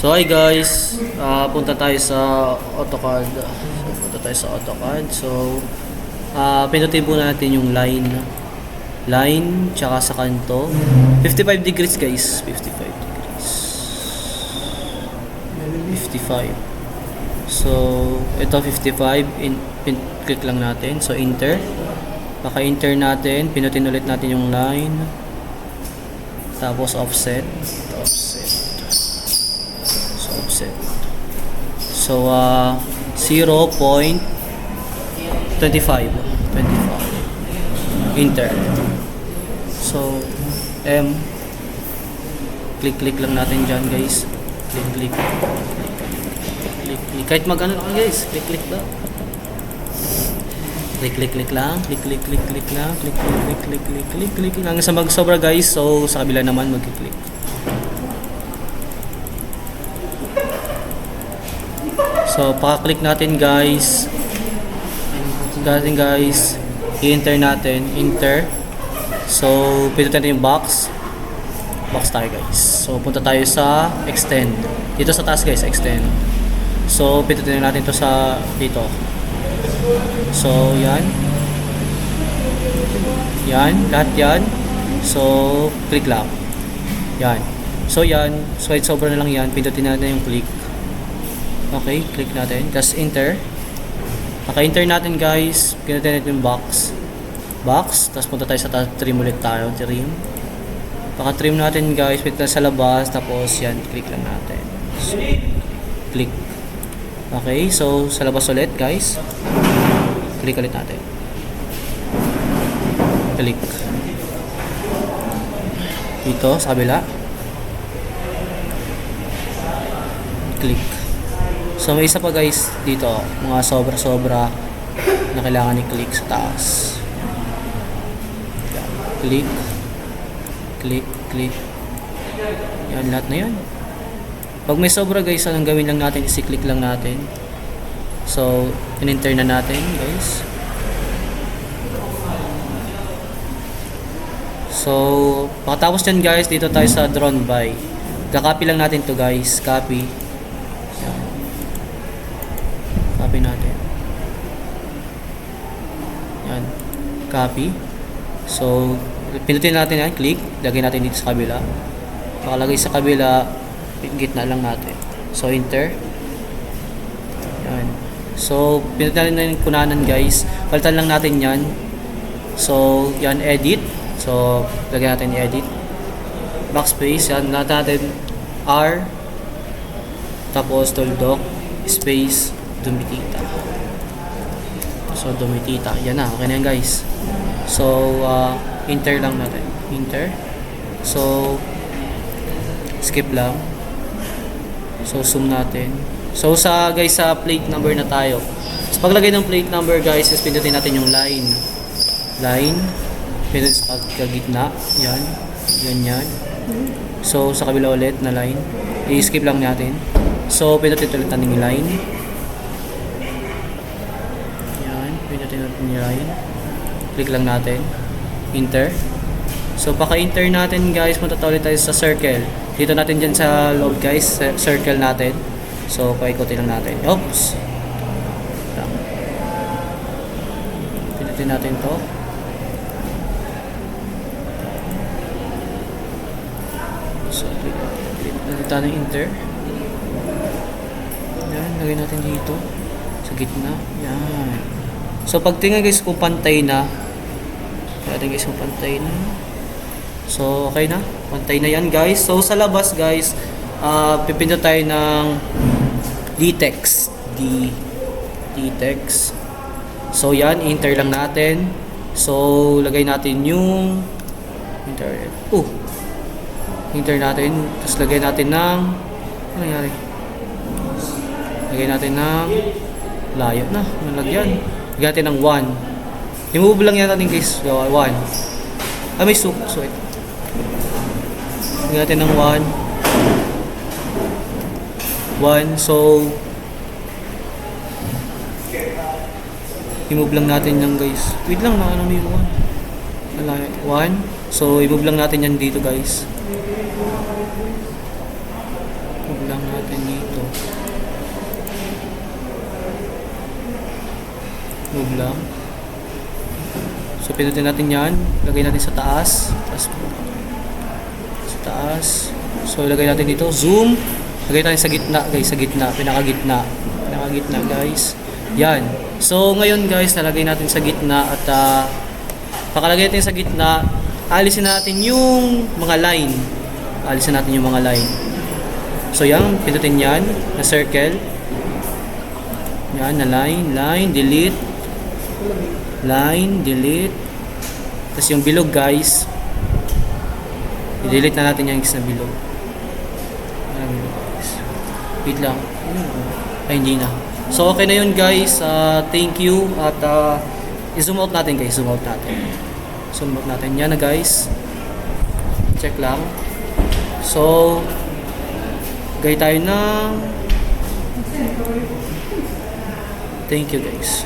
So hi guys, punta tayo sa AutoCAD. Pinutin po natin yung line tsaka sa kanto. 55 degrees guys, 55. So ito 55, click lang natin. So enter. Paka-enter natin, pinutin ulit natin yung line. Tapos offset. So 0.25. Enter. So M, click lang natin dyan guys. Click. Kahit mag-ano lang guys, click ba? Click lang. Click hanggang sa mag-sobra guys. So sa kabila naman mag-click. So paka-click natin guys. I-enter natin, enter. So pindutin natin yung box tayo guys. So punta tayo sa extend. Dito sa taas guys, extend. So pindutin natin to sa dito. So yan, lahat yan. So click lang. Yan. So kahit sobra na lang yan, pindutin natin yung click. Okay, click natin. Tapos enter. Naka-enter natin guys. Pindutin natin yung box. Tapos punta tayo sa trim ulit tayo. Paka-trim natin guys. Pindutin sa labas. Tapos yan, click lang natin. So, click. Okay, so sa labas ulit guys. Click ulit natin. Click. Dito sa kabila. Click. So may isa pa guys dito, mga sobra na kailangan i-click sa taas. Click. Yan, lahat na yan. Pag may sobra guys, anong gawin lang natin, isi-click lang natin. So, in-enter na natin guys. So, pagkatapos dyan guys, dito tayo sa drawn by. Kakopy lang natin to guys, copy. Copy natin. Yan, copy. So, pinutin natin yan, click. Lagay natin dito sa kabila. Pakalagay sa kabila, gitna lang natin. So, enter. Yan. So, pinutin natin yung kunanan guys. Palitan lang natin yan. So, yan, edit. So, lagay natin yung edit. Backspace, yan. Natin R. Tapos, tuldok. Space. Dumitita. So, dumitita. Yan na. Okay na yan guys. So, enter lang natin. Enter. So, skip lang. So, zoom natin. So, sa plate number na tayo. So, paglagay ng plate number guys, is pindutin natin yung line. Pindutin sa kagitna. Yan. Yan. So, sa kabila ulit na line. I-skip lang natin. So, pindutin ulit natin yung line. Pindutin natin yung line. Click lang natin. Enter. So, paka-enter natin guys, punta ulit tayo sa circle. Dito natin dyan sa loob guys, circle natin. So, paikutin lang natin. Oops! Pindutin natin to. So, click natin ng enter. Yan, lagay natin dito. Sa gitna. Yan. So, pagtingin guys kung pantay na. So, okay na. Pantay na yan guys. So, sa labas guys, pipindot tayo ng D-text. D-text. So, yan. Enter lang natin. So, lagay natin yung enter natin. Tapos, lagay natin ng ano nangyari? Lagay natin ng layo na. Nalagyan. Lagyan natin ng 1. I-move lang yan natin guys. 1. May so ito. Lagyan natin ng 1. So, i-move lang natin yan guys. Wait lang, ano yung 1? So, i-move lang natin yan dito guys. lang natin dito. Move lang. So, pinutin natin yan. Lagay natin sa taas. Sa taas. So, lagay natin dito. Zoom. Lagay natin sa gitna, guys. Sa gitna. Pinakagitna. Pinakagitna, guys. Yan. So, ngayon, guys, nalagay natin sa gitna. At, pakalagay natin sa gitna, alisin natin yung mga line. Alisin natin yung mga line. So, yan. Pinutin yan. Na circle. Yan. Na line. Line. Delete. Line, delete. Tapos yung bilog, guys, i-delete na natin yung na bilog. Wait lang. Ay, hindi na. So, okay na yun, guys. Thank you. At i-zoom out natin, guys. Zoom out natin. Zoom out natin. Yan na, guys. Check lang. So, gaya tayo ng thank you, guys.